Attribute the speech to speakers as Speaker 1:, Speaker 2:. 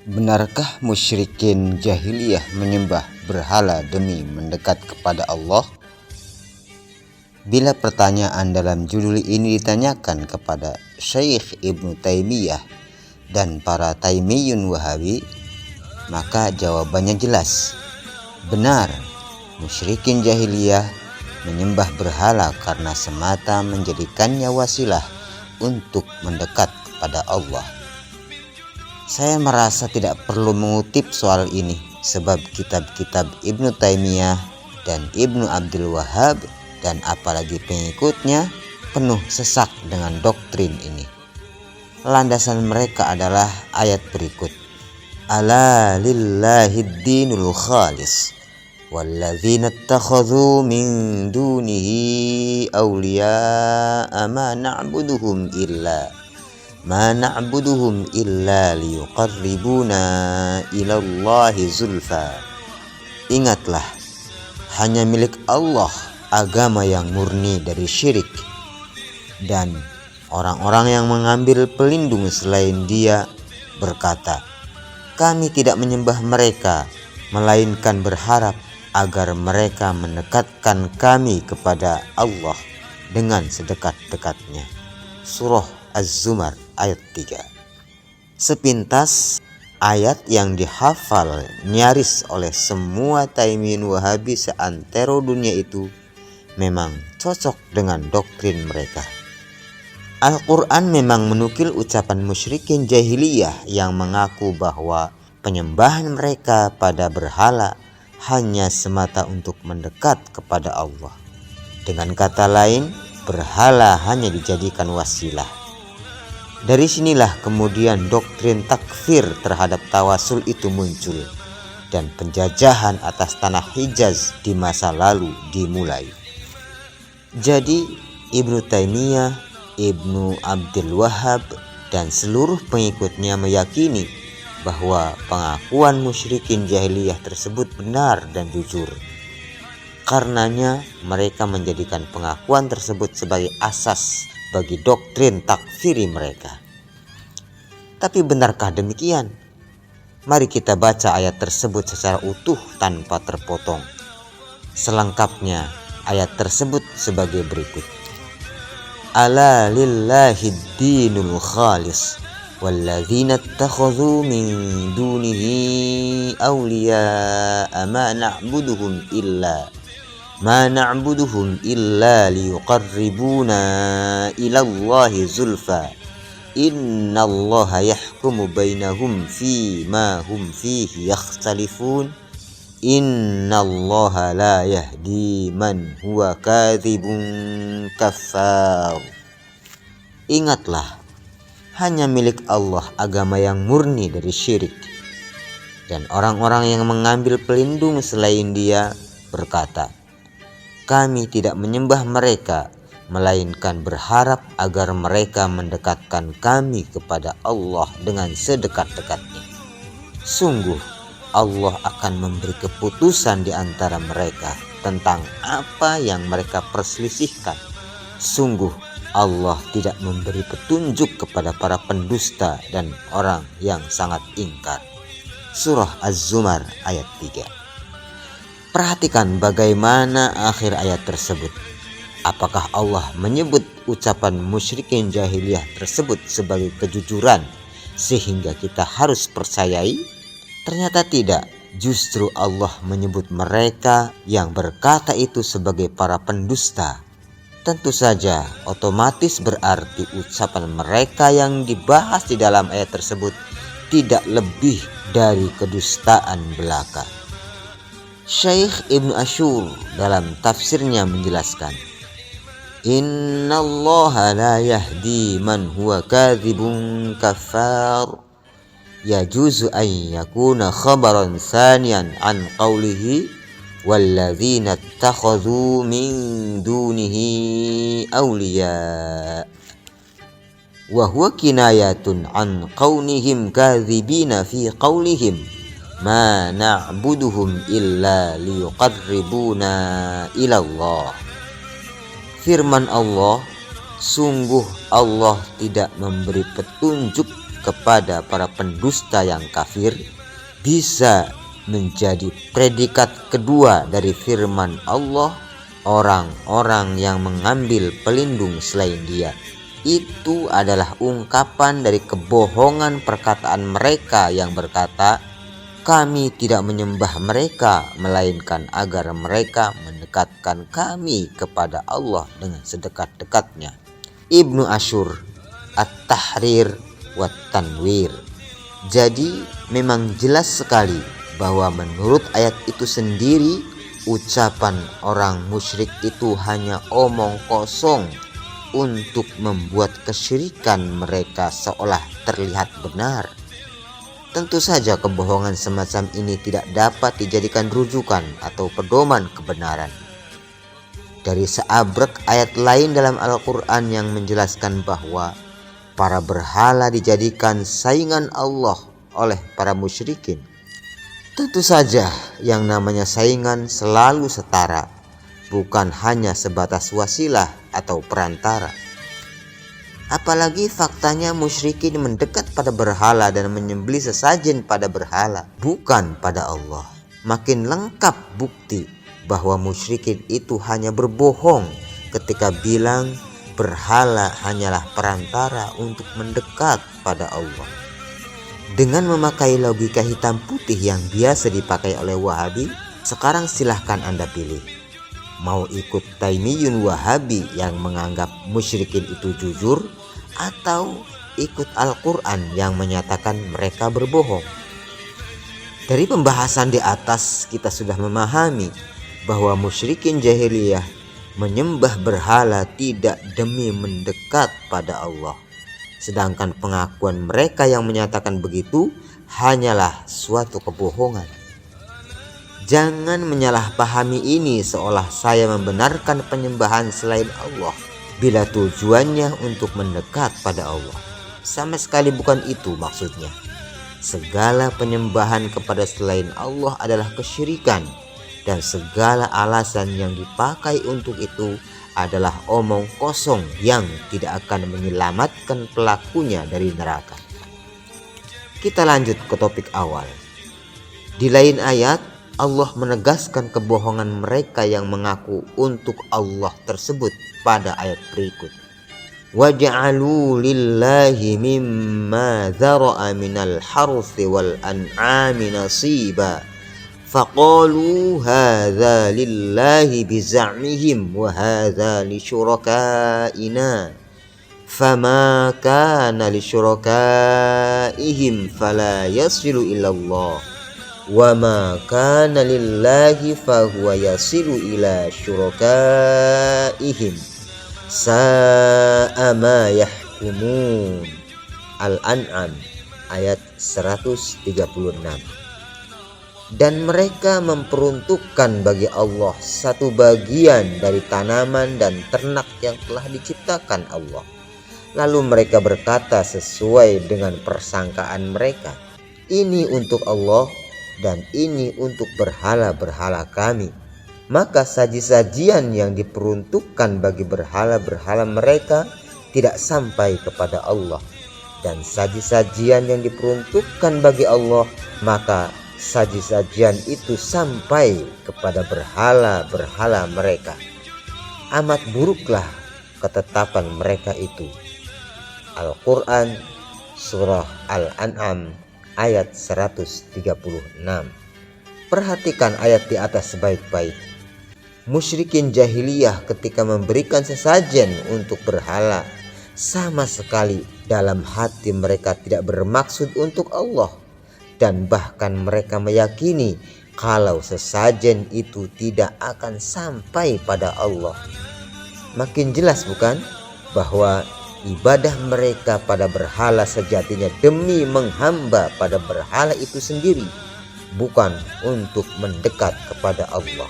Speaker 1: Benarkah musyrikin jahiliyah menyembah berhala demi mendekat kepada Allah? Bila pertanyaan dalam judul ini ditanyakan kepada Syekh Ibnu Taimiyah dan para Taimiyun Wahabi, maka jawabannya jelas. Benar, musyrikin jahiliyah menyembah berhala karena semata menjadikannya wasilah untuk mendekat kepada Allah. Saya merasa tidak perlu mengutip soal ini sebab kitab-kitab Ibnu Taimiyah dan Ibnu Abdul Wahhab dan apalagi pengikutnya penuh sesak dengan doktrin ini. Landasan mereka adalah ayat berikut. Ala lillahid dinul khalis walladzina ittakhadhu min dunihi awliya'a ma na'buduhum illa liyuqarribuna ilallahi zulfa. Ingatlah, hanya milik Allah agama yang murni dari syirik, dan orang-orang yang mengambil pelindung selain Dia berkata, kami tidak menyembah mereka melainkan berharap agar mereka mendekatkan kami kepada Allah dengan sedekat-dekatnya. Surah Az-Zumar ayat 3. Sepintas ayat yang dihafal nyaris oleh semua Taimiyun Wahabi seantero dunia itu memang cocok dengan doktrin mereka. Al-Quran memang menukil ucapan musyrikin jahiliyah yang mengaku bahwa penyembahan mereka pada berhala hanya semata untuk mendekat kepada Allah. Dengan kata lain, berhala hanya dijadikan wasilah. Dari sinilah kemudian doktrin takfir terhadap tawasul itu muncul, dan penjajahan atas tanah Hijaz di masa lalu dimulai. Jadi Ibnu Taimiyah, Ibnu Abdul Wahhab dan seluruh pengikutnya meyakini bahwa pengakuan musyrikin jahiliyah tersebut benar dan jujur. Karenanya mereka menjadikan pengakuan tersebut sebagai asas bagi doktrin takfiri mereka. Tapi benarkah demikian? Mari kita baca ayat tersebut secara utuh tanpa terpotong. Selengkapnya ayat tersebut sebagai berikut. Ala lillahid dinul khalis walladzina ittakhadhu min dunihi awliya'a ma na'buduhum illa liyuqarribuna ilallahi zulfa innallaha yahkumu bainahum fima hum fihi yakhtalifun innallaha la yahdi man huwa kadzibun kafar. Ingatlah, hanya milik Allah agama yang murni dari syirik, dan orang-orang yang mengambil pelindung selain Dia berkata, kami tidak menyembah mereka melainkan berharap agar mereka mendekatkan kami kepada Allah dengan sedekat-dekatnya. Sungguh Allah akan memberi keputusan di antara mereka tentang apa yang mereka perselisihkan. Sungguh Allah tidak memberi petunjuk kepada para pendusta dan orang yang sangat ingkar. Surah Az-Zumar ayat 3. Perhatikan bagaimana akhir ayat tersebut. Apakah Allah menyebut ucapan musyrikin jahiliyah tersebut sebagai kejujuran sehingga kita harus percayai? Ternyata tidak. Justru Allah menyebut mereka yang berkata itu sebagai para pendusta. Tentu saja otomatis berarti ucapan mereka yang dibahas di dalam ayat tersebut tidak lebih dari kedustaan belaka. Syekh Ibnu Ashur dalam tafsirnya menjelaskan, innallaha la yahdi man huwa kadzibun kafar. Yajuzu an yakuna khabaran thaniyan an qawlihi walladzina ittakhadhu min dunihi awliya wa huwa kinayatun an qaunihim kadzibina fi qawlihim ma na'buduhum illa liyuqarribuna ilallah. Firman Allah, sungguh Allah tidak memberi petunjuk kepada para pendusta yang kafir, bisa menjadi predikat kedua dari firman Allah, orang-orang yang mengambil pelindung selain Dia. Itu adalah ungkapan dari kebohongan perkataan mereka yang berkata, kami tidak menyembah mereka, melainkan agar mereka mendekatkan kami kepada Allah dengan sedekat-dekatnya. Ibnu Ashur, At-Tahrir wa Tanwir. Jadi memang jelas sekali bahwa menurut ayat itu sendiri, ucapan orang musyrik itu hanya omong kosong untuk membuat kesyirikan mereka seolah terlihat benar. Tentu saja kebohongan semacam ini tidak dapat dijadikan rujukan atau pedoman kebenaran. Dari seabrek ayat lain dalam Al-Quran yang menjelaskan bahwa para berhala dijadikan saingan Allah oleh para musyrikin. Tentu saja yang namanya saingan selalu setara, bukan hanya sebatas wasilah atau perantara. Apalagi faktanya musyrikin mendekat pada berhala dan menyembelih sesajen pada berhala, bukan pada Allah. Makin lengkap bukti bahwa musyrikin itu hanya berbohong ketika bilang berhala hanyalah perantara untuk mendekat pada Allah. Dengan memakai logika hitam putih yang biasa dipakai oleh Wahabi, sekarang silahkan Anda pilih. Mau ikut Taimiyun Wahabi yang menganggap musyrikin itu jujur, atau ikut Al-Quran yang menyatakan mereka berbohong? Dari pembahasan di atas kita sudah memahami bahwa musyrikin jahiliyah menyembah berhala tidak demi mendekat pada Allah. Sedangkan pengakuan mereka yang menyatakan begitu hanyalah suatu kebohongan. Jangan menyalahpahami ini seolah saya membenarkan penyembahan selain Allah bila tujuannya untuk mendekat pada Allah. Sama sekali bukan itu maksudnya. Segala penyembahan kepada selain Allah adalah kesyirikan, dan segala alasan yang dipakai untuk itu adalah omong kosong yang tidak akan menyelamatkan pelakunya dari neraka. Kita lanjut ke topik awal. Di lain ayat, Allah menegaskan kebohongan mereka yang mengaku untuk Allah tersebut pada ayat berikut. وَجَعَلُوا لِلَّهِ مِمَّا ذَرَأَ مِنَ الْحَرْثِ وَالْأَنْعَامِ نَصِيبًا فَقَالُوا هَذَا لِلَّهِ بِزَعْمِهِمْ وَهَذَا لِشُرَكَائِنَا فَمَا كَانَ لِشُرَكَائِهِمْ فَلَا يَصِلُ إِلَى اللَّهِ وَمَا كَانَ لِلَّهِ فَهُوَ يَصِلُ إِلَى شُرَكَائِهِمْ سَاءَ مَا يَحْكُمُونَ. Al-An'am ayat 136. Dan mereka memperuntukkan bagi Allah satu bagian dari tanaman dan ternak yang telah diciptakan Allah. Lalu mereka berkata sesuai dengan persangkaan mereka, ini untuk Allah dan ini untuk berhala-berhala kami. Maka saji-sajian yang diperuntukkan bagi berhala-berhala mereka tidak sampai kepada Allah, dan saji-sajian yang diperuntukkan bagi Allah, maka saji-sajian itu sampai kepada berhala-berhala mereka. Amat buruklah ketetapan mereka itu. Al-Quran Surah Al-An'am ayat 136. Perhatikan ayat di atas sebaik-baik. Musyrikin jahiliyah ketika memberikan sesajen untuk berhala, sama sekali dalam hati mereka tidak bermaksud untuk Allah, dan bahkan mereka meyakini kalau sesajen itu tidak akan sampai pada Allah. Makin jelas bukan bahwa ibadah mereka pada berhala sejatinya demi menghamba pada berhala itu sendiri, bukan untuk mendekat kepada Allah.